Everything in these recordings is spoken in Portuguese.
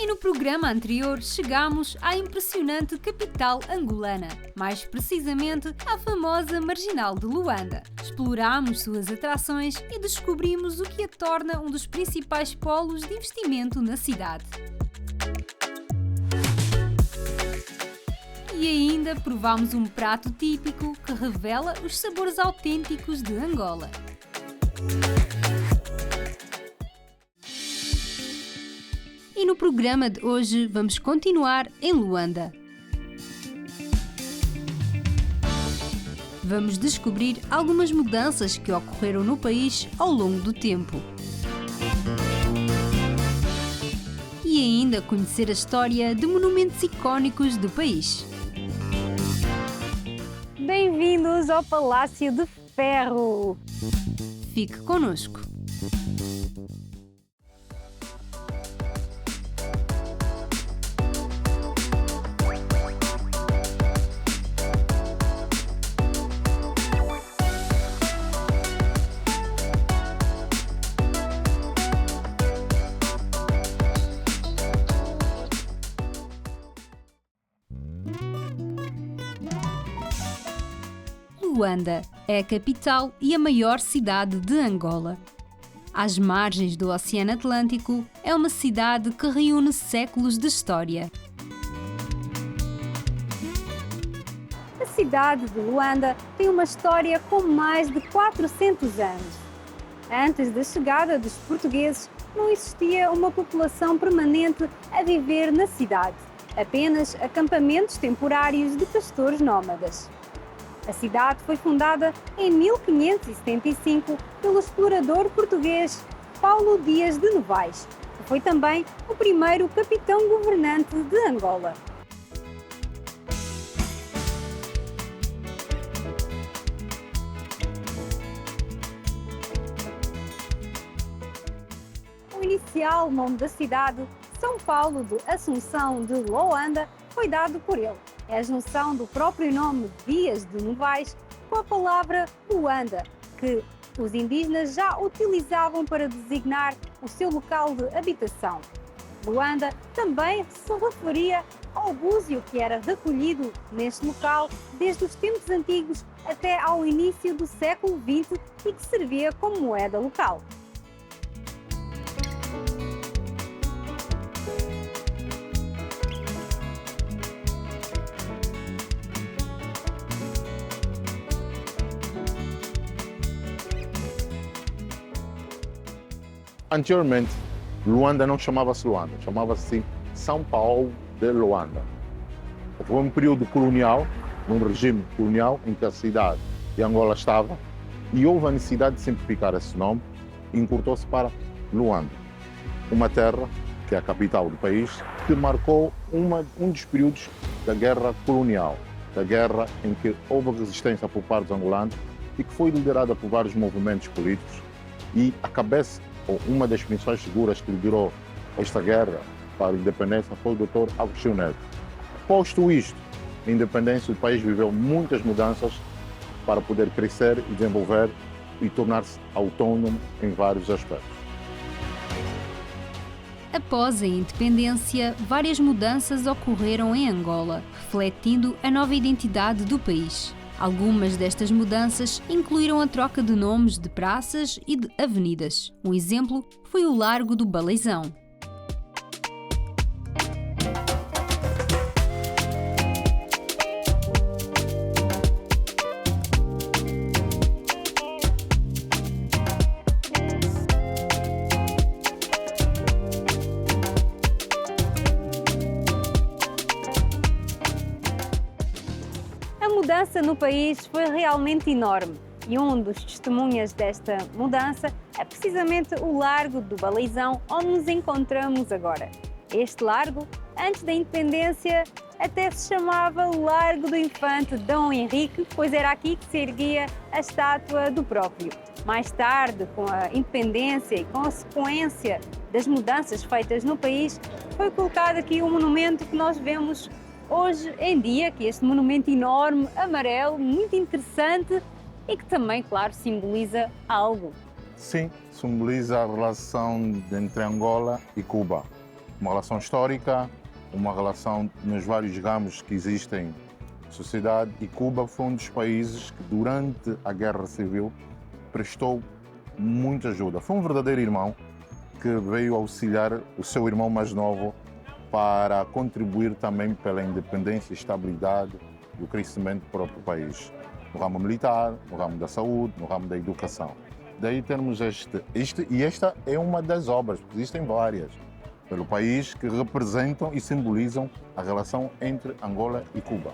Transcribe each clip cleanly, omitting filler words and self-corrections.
E no programa anterior chegámos à impressionante capital angolana, mais precisamente à famosa Marginal de Luanda. Explorámos suas atrações e descobrimos o que a torna um dos principais polos de investimento na cidade. E ainda provámos um prato típico que revela os sabores autênticos de Angola. E no programa de hoje vamos continuar em Luanda. Vamos descobrir algumas mudanças que ocorreram no país ao longo do tempo. E ainda conhecer a história de monumentos icónicos do país. Bem-vindos ao Palácio de Ferro! Fique connosco! Luanda é a capital e a maior cidade de Angola. Às margens do Oceano Atlântico, é uma cidade que reúne séculos de história. A cidade de Luanda tem uma história com mais de 400 anos. Antes da chegada dos portugueses, não existia uma população permanente a viver na cidade, apenas acampamentos temporários de pastores nómadas. A cidade foi fundada em 1575 pelo explorador português Paulo Dias de Novaes, que foi também o primeiro capitão-governante de Angola. O inicial nome da cidade, São Paulo de Assunção de Luanda, foi dado por ele. É a junção do próprio nome Dias de Novaes com a palavra Luanda, que os indígenas já utilizavam para designar o seu local de habitação. Luanda também se referia ao búzio que era recolhido neste local desde os tempos antigos até ao início do século XX e que servia como moeda local. Anteriormente, Luanda não chamava-se Luanda, chamava-se São Paulo de Luanda. Foi um período colonial, num regime colonial, em que a cidade de Angola estava, e houve a necessidade de simplificar esse nome e encurtou-se para Luanda, uma terra, que é a capital do país, que marcou um dos períodos da guerra colonial, da guerra em que houve resistência por parte dos angolanos e que foi liderada por vários movimentos políticos, e a cabeça, ou uma das principais figuras que liderou esta guerra para a independência foi o Dr. Agostinho Neto. Posto isto, a independência do país viveu muitas mudanças para poder crescer e desenvolver e tornar-se autônomo em vários aspectos. Após a independência, várias mudanças ocorreram em Angola, refletindo a nova identidade do país. Algumas destas mudanças incluíram a troca de nomes de praças e de avenidas. Um exemplo foi o Largo do Baleizão. A mudança no país foi realmente enorme e um dos testemunhas desta mudança é precisamente o Largo do Baleizão, onde nos encontramos agora. Este largo, antes da independência, até se chamava Largo do Infante Dom Henrique, pois era aqui que se erguia a estátua do próprio. Mais tarde, com a independência e com a sequência das mudanças feitas no país, foi colocado aqui um monumento que nós vemos hoje em dia, que é este monumento enorme, amarelo, muito interessante e que também, claro, simboliza algo. Sim, simboliza a relação entre Angola e Cuba. uma relação histórica, uma relação nos vários ramos que existem na sociedade, e Cuba foi um dos países que durante a Guerra Civil prestou muita ajuda. Foi um verdadeiro irmão que veio auxiliar o seu irmão mais novo para contribuir também pela independência, estabilidade e o crescimento do próprio país, no ramo militar, no ramo da saúde, no ramo da educação. Daí temos esta é uma das obras, porque existem várias, pelo país, que representam e simbolizam a relação entre Angola e Cuba.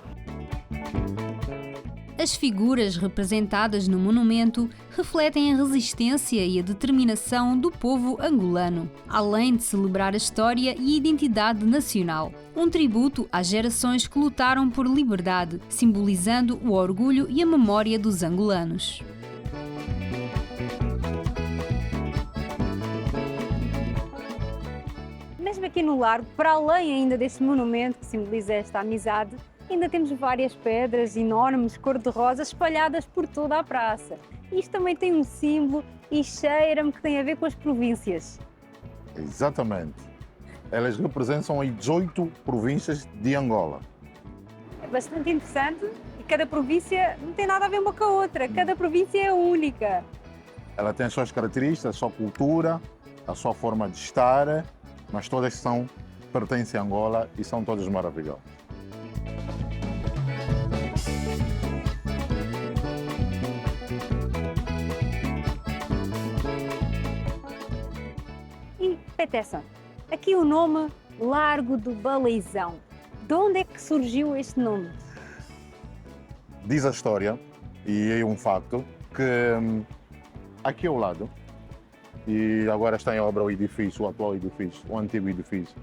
As figuras representadas no monumento refletem a resistência e a determinação do povo angolano, além de celebrar a história e a identidade nacional. Um tributo às gerações que lutaram por liberdade, simbolizando o orgulho e a memória dos angolanos. Mesmo aqui no Largo, para além ainda deste monumento que simboliza esta amizade, ainda temos várias pedras enormes, cor-de-rosa, espalhadas por toda a praça. Isto também tem um símbolo e cheira-me que tem a ver com as províncias. Exatamente. Elas representam as 18 províncias de Angola. É bastante interessante e cada província não tem nada a ver uma com a outra. Cada província é única. Ela tem as suas características, a sua cultura, a sua forma de estar, mas todas pertencem a Angola e são todas maravilhosas. E, Peterson, aqui o nome Largo do Baleizão. De onde é que surgiu este nome? Diz a história, e é um facto, que aqui ao lado, e agora está em obra o edifício, o atual edifício, o antigo edifício,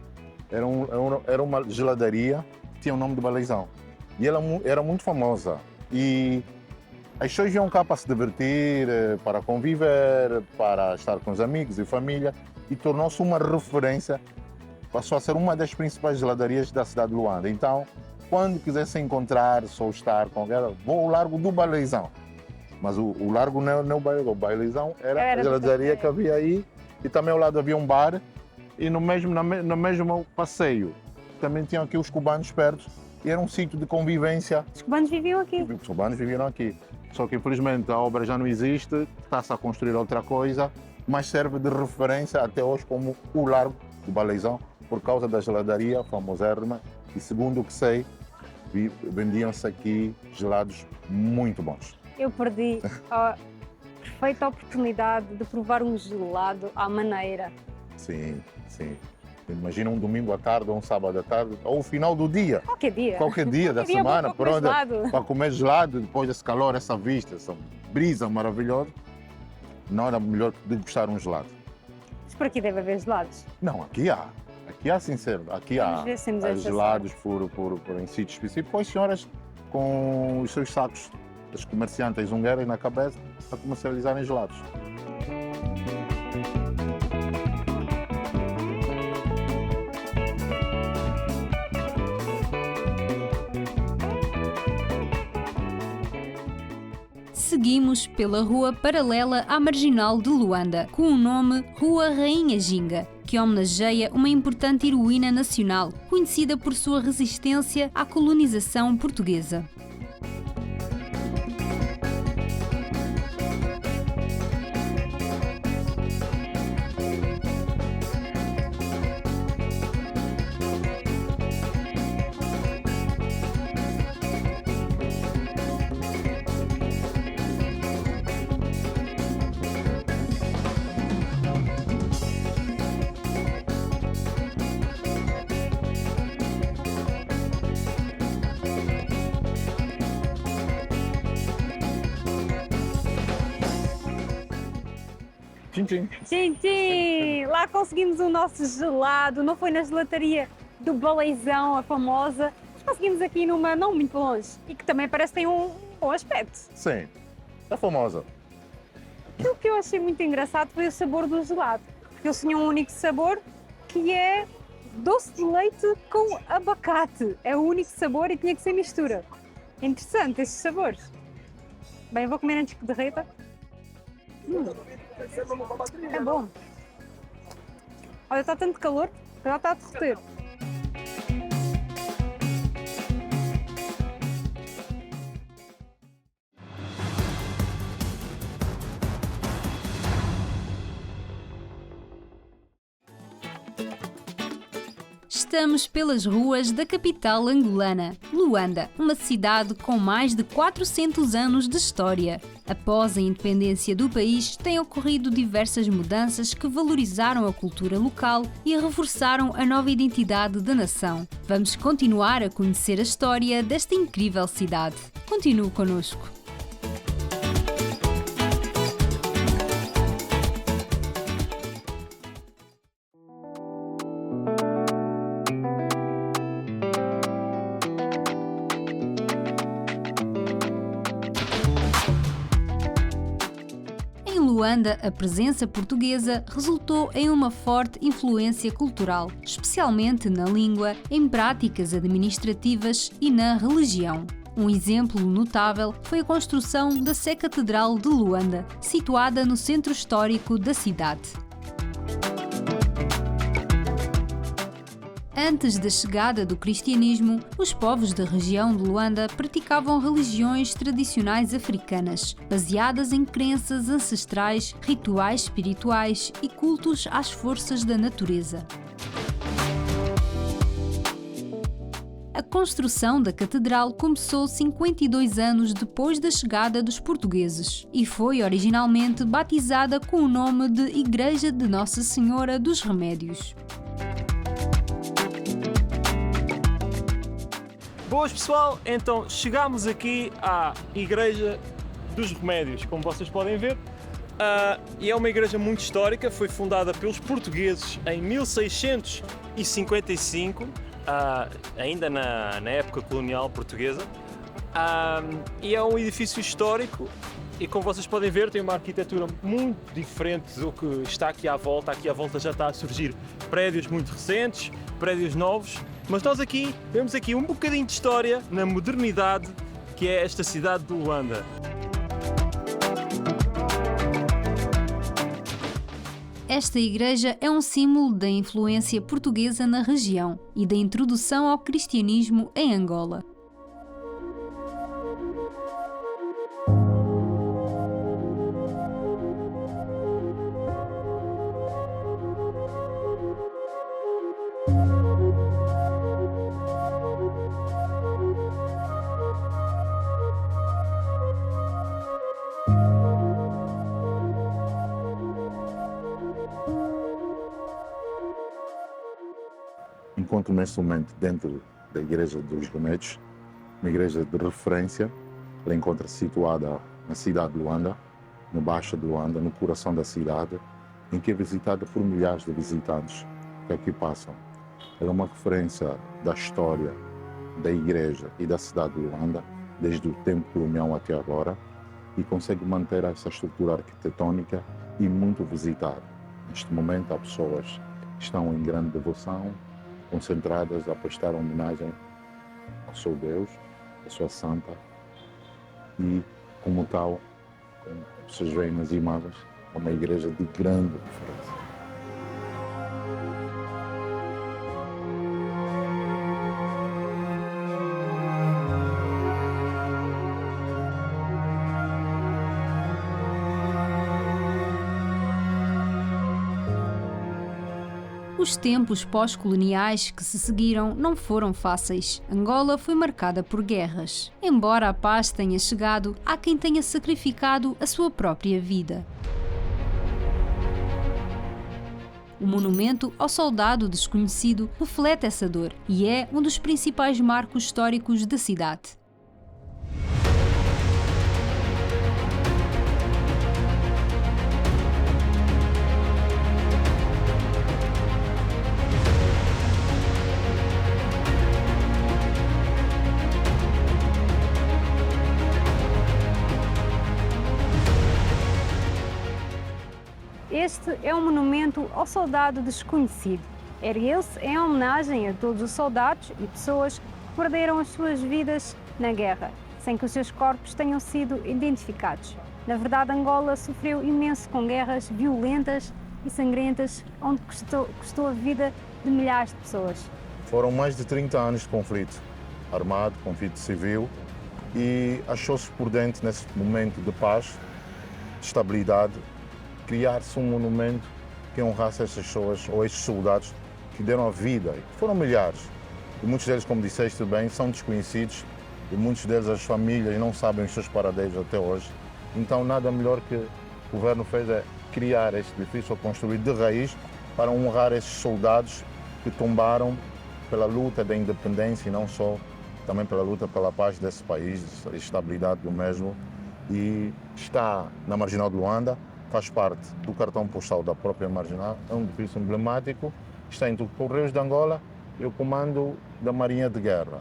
era uma geladaria que tinha o nome de Baleizão. E ela era muito famosa. E as pessoas iam cá para se divertir, para conviver, para estar com os amigos e família, e tornou-se uma referência, passou a ser uma das principais geladarias da cidade de Luanda. Então, quando quisesse encontrar ou estar com alguém, vou ao Largo do Baleizão. Mas o largo não é o Baleizão, era a geladaria que havia aí, e também ao lado havia um bar, e no mesmo passeio também tinham aqui os cubanos perto, e era um sítio de convivência. Os cubanos viviam aqui. Os cubanos viviam aqui. Só que infelizmente a obra já não existe, está-se a construir outra coisa, mas serve de referência até hoje como o Largo do Baleizão, por causa da geladaria famosérrima, e segundo o que sei, vendiam-se aqui gelados muito bons. Eu perdi a perfeita oportunidade de provar um gelado à maneira. Sim, sim. Imagina um domingo à tarde ou um sábado à tarde, ou o final do dia. Qualquer dia. Qualquer dia da semana, para comer gelado, depois desse calor, essa vista, essa brisa maravilhosa. Não era melhor degustar um gelado. Mas por aqui deve haver gelados? Não, aqui há. Aqui há, sincero. Aqui há gelados em sítios específicos. As senhoras com os seus sacos, as comerciantes húngaras na cabeça, a comercializarem gelados. Seguimos pela rua paralela à Marginal de Luanda, com o nome Rua Rainha Ginga, que homenageia uma importante heroína nacional, conhecida por sua resistência à colonização portuguesa. Tchim, tchim. Tchim, tchim! Lá conseguimos o nosso gelado, não foi na gelataria do Baleizão, a famosa, mas conseguimos aqui numa não muito longe e que também parece que tem um bom aspecto. Sim, é famosa. Aquilo que eu achei muito engraçado foi o sabor do gelado, porque eles tinham um único sabor que é doce de leite com abacate. É o único sabor e tinha que ser mistura. É interessante estes sabores. Bem, eu vou comer antes que derreta. É bom. Olha, está tanto calor Já está a derreter. Estamos pelas ruas da capital angolana, Luanda, uma cidade com mais de 400 anos de história. Após a independência do país, têm ocorrido diversas mudanças que valorizaram a cultura local e reforçaram a nova identidade da nação. Vamos continuar a conhecer a história desta incrível cidade. Continue connosco. Em Luanda, a presença portuguesa resultou em uma forte influência cultural, especialmente na língua, em práticas administrativas e na religião. Um exemplo notável foi a construção da Sé Catedral de Luanda, situada no centro histórico da cidade. Antes da chegada do cristianismo, os povos da região de Luanda praticavam religiões tradicionais africanas, baseadas em crenças ancestrais, rituais espirituais e cultos às forças da natureza. A construção da catedral começou 52 anos depois da chegada dos portugueses e foi originalmente batizada com o nome de Igreja de Nossa Senhora dos Remédios. Boas pessoal, então chegámos aqui à Igreja dos Remédios, como vocês podem ver, e é uma igreja muito histórica, foi fundada pelos portugueses em 1655, ainda na época colonial portuguesa, e é um edifício histórico e como vocês podem ver tem uma arquitetura muito diferente do que está aqui à volta já está a surgir prédios muito recentes, prédios novos. Mas nós aqui vemos aqui um bocadinho de história na modernidade que é esta cidade de Luanda. Esta igreja é um símbolo da influência portuguesa na região e da introdução ao cristianismo em Angola. Encontro neste momento dentro da Igreja dos Remédios, uma igreja de referência. Ela encontra-se situada na cidade de Luanda, no Baixo de Luanda, no coração da cidade, em que é visitada por milhares de visitantes que aqui passam. Ela é uma referência da história da igreja e da cidade de Luanda, desde o tempo colonial até agora, e consegue manter essa estrutura arquitetônica e muito visitada. Neste momento há pessoas que estão em grande devoção, concentradas a prestar homenagem ao seu Deus, à sua santa, e como tal, como vocês veem nas imagens, é uma igreja de grande referência. Os tempos pós-coloniais que se seguiram não foram fáceis. Angola foi marcada por guerras. Embora a paz tenha chegado, há quem tenha sacrificado a sua própria vida. O monumento ao soldado desconhecido reflete essa dor e é um dos principais marcos históricos da cidade. Este é um monumento ao soldado desconhecido. Ergueu-se em homenagem a todos os soldados e pessoas que perderam as suas vidas na guerra, sem que os seus corpos tenham sido identificados. Na verdade, Angola sofreu imenso com guerras violentas e sangrentas onde custou a vida de milhares de pessoas. Foram mais de 30 anos de conflito armado, conflito civil, e achou-se prudente, nesse momento de paz, de estabilidade, criar-se um monumento que honrasse essas pessoas ou esses soldados que deram a vida. Foram milhares. E muitos deles, como disseste bem, são desconhecidos e muitos deles, as famílias, não sabem os seus paradeiros até hoje. Então, nada melhor que o governo fez é criar este edifício, ou construir de raiz, para honrar esses soldados que tombaram pela luta da independência e não só, também pela luta pela paz desse país, a estabilidade do mesmo. E está na Marginal de Luanda, faz parte do cartão postal da própria Marginal, é um edifício emblemático, está entre os Correios de Angola e o Comando da Marinha de Guerra.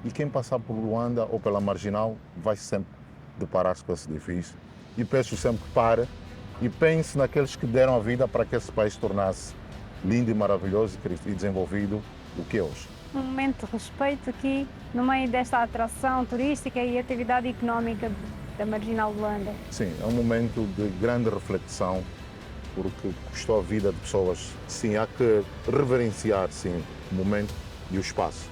E quem passar por Luanda ou pela Marginal vai sempre deparar-se com esse edifício. E peço sempre que pare e pense naqueles que deram a vida para que esse país se tornasse lindo e maravilhoso e desenvolvido o que é hoje. Um momento de respeito aqui no meio desta atração turística e atividade económica da Marginal de Luanda. Sim, é um momento de grande reflexão, porque custou a vida de pessoas. Sim, há que reverenciar, sim, o momento e o espaço.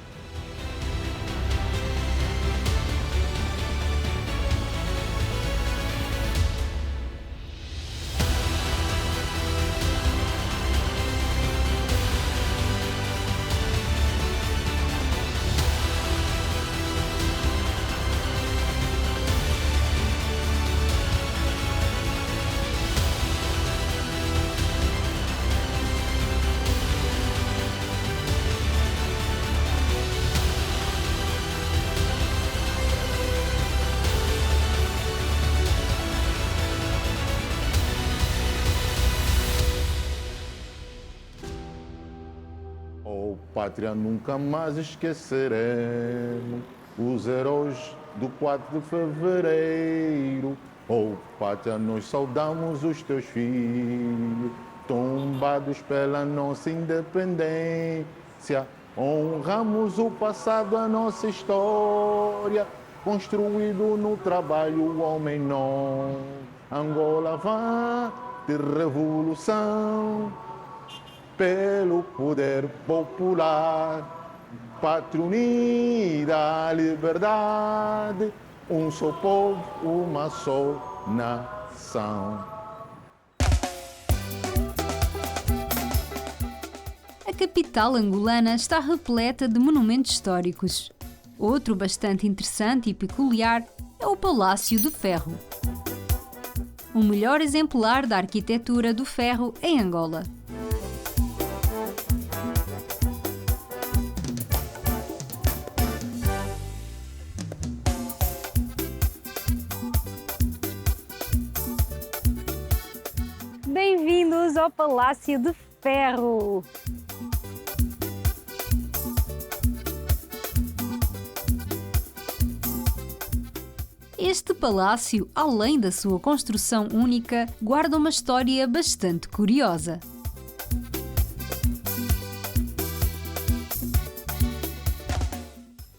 Oh, pátria, nunca mais esqueceremos os heróis do 4 de fevereiro. Oh, pátria, nós saudamos os teus filhos, tombados pela nossa independência. Honramos o passado, a nossa história, construído no trabalho, o homem não. Angola vai de revolução pelo poder popular, pátria unida, liberdade, um só povo, uma só nação. A capital angolana está repleta de monumentos históricos. Outro bastante interessante e peculiar é o Palácio de Ferro, o melhor exemplar da arquitetura do ferro em Angola. Bem-vindos ao Palácio de Ferro! Este palácio, além da sua construção única, guarda uma história bastante curiosa.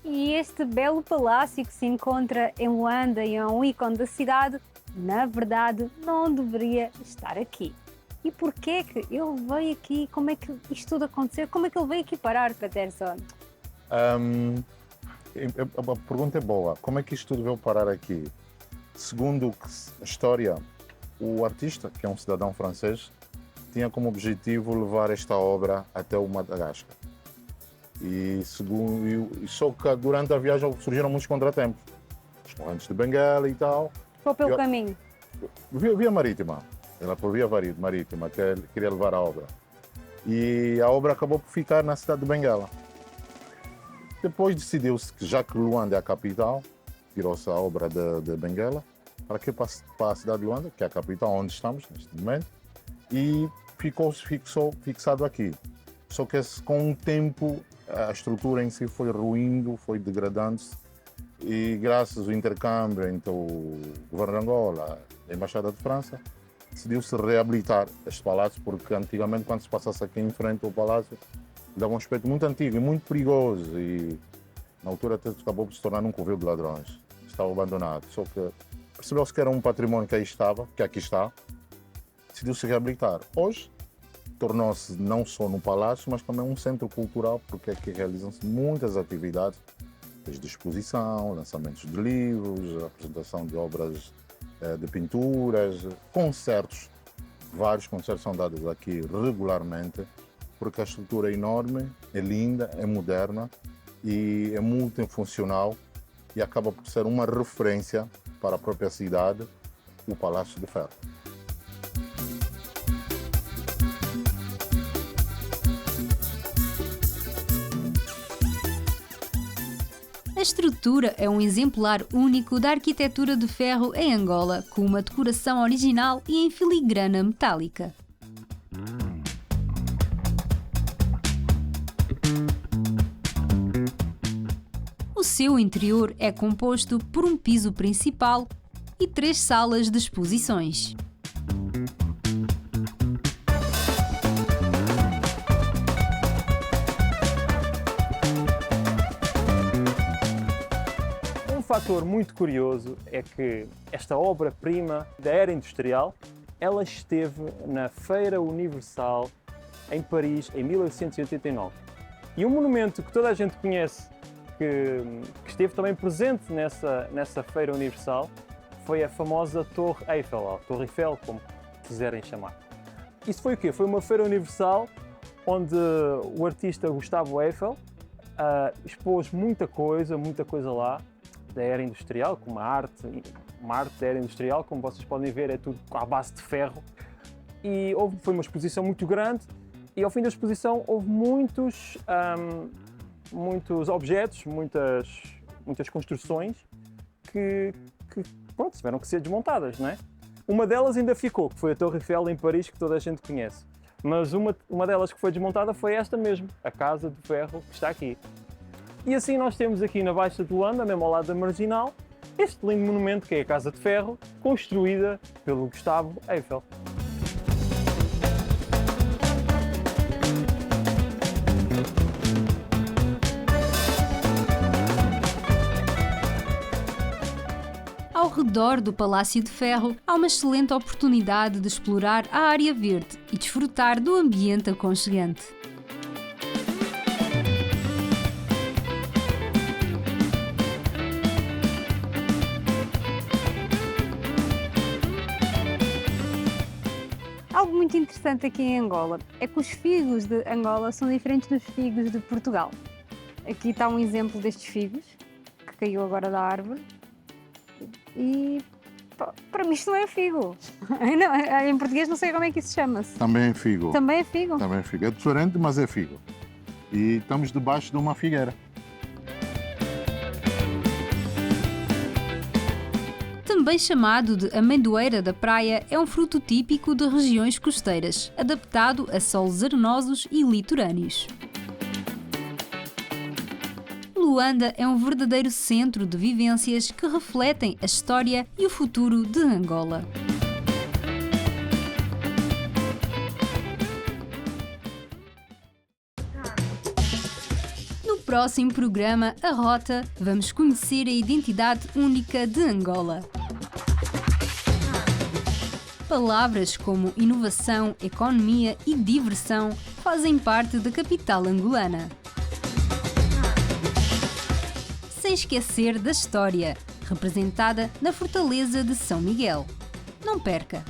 E este belo palácio que se encontra em Luanda e é um ícone da cidade, na verdade, não deveria estar aqui. E porquê que ele veio aqui? Como é que isto tudo aconteceu? Como é que ele veio aqui parar, Peterson? A pergunta é boa. Como é que isto tudo veio parar aqui? Segundo a história, o artista, que é um cidadão francês, tinha como objetivo levar esta obra até o Madagascar. Só que durante a viagem surgiram muitos contratempos. Os correntes de Benguela e tal. Ficou pelo caminho. Via marítima. Ela por via marítima, que ele queria levar a obra. E a obra acabou por ficar na cidade de Benguela. Depois decidiu-se que, já que Luanda é a capital, tirou-se a obra de Benguela para a cidade de Luanda, que é a capital onde estamos neste momento, e ficou fixado aqui. Só que com o tempo a estrutura em si foi ruindo, foi degradando-se, e graças ao intercâmbio entre o governo de Angola e a Embaixada de França, decidiu-se reabilitar este palácio, porque antigamente, quando se passasse aqui em frente ao palácio, dava um aspecto muito antigo e muito perigoso, e na altura até acabou por se tornar um covil de ladrões. Estava abandonado. Só que percebeu-se que era um património que aí estava, que aqui está, decidiu-se reabilitar. Hoje tornou-se não só no palácio, mas também um centro cultural, porque aqui realizam-se muitas atividades, desde exposição, lançamentos de livros, apresentação de obras de pinturas, concertos. Vários concertos são dados aqui regularmente, porque a estrutura é enorme, é linda, é moderna e é multifuncional e acaba por ser uma referência para a própria cidade, o Palácio de Ferro. A estrutura é um exemplar único da arquitetura de ferro em Angola, com uma decoração original e em filigrana metálica. O seu interior é composto por um piso principal e 3 salas de exposições. Um fator muito curioso é que esta obra-prima da era industrial, ela esteve na Feira Universal em Paris em 1889. E um monumento que toda a gente conhece que esteve também presente nessa Feira Universal foi a famosa Torre Eiffel, ou Torre Eiffel, como quiserem chamar. Isso foi o quê? Foi uma Feira Universal onde o artista Gustavo Eiffel expôs muita coisa lá da era industrial, como uma arte da era industrial, como vocês podem ver, é tudo à base de ferro. E foi uma exposição muito grande e ao fim da exposição houve muitos objetos, muitas construções que pronto, tiveram que ser desmontadas, não é? Uma delas ainda ficou, que foi a Torre Eiffel em Paris, que toda a gente conhece. Mas uma delas que foi desmontada foi esta mesmo, a Casa de Ferro, que está aqui. E assim nós temos aqui na Baixa de Luanda, mesmo ao lado da Marginal, este lindo monumento que é a Casa de Ferro, construída pelo Gustavo Eiffel. Ao redor do Palácio de Ferro, há uma excelente oportunidade de explorar a área verde e desfrutar do ambiente aconchegante. Algo muito interessante aqui em Angola é que os figos de Angola são diferentes dos figos de Portugal. Aqui está um exemplo destes figos, que caiu agora da árvore. E para mim isto não é figo. Não, em português não sei como é que isso se chama-se. Também é figo. Também é figo? Também é figo. É diferente, mas é figo. E estamos debaixo de uma figueira. Também chamado de amendoeira da praia, é um fruto típico de regiões costeiras, adaptado a solos arenosos e litorâneos. Luanda é um verdadeiro centro de vivências que refletem a história e o futuro de Angola. No próximo programa, A Rota, vamos conhecer a identidade única de Angola. Palavras como inovação, economia e diversão fazem parte da capital angolana. Sem esquecer da história, representada na Fortaleza de São Miguel. Não perca!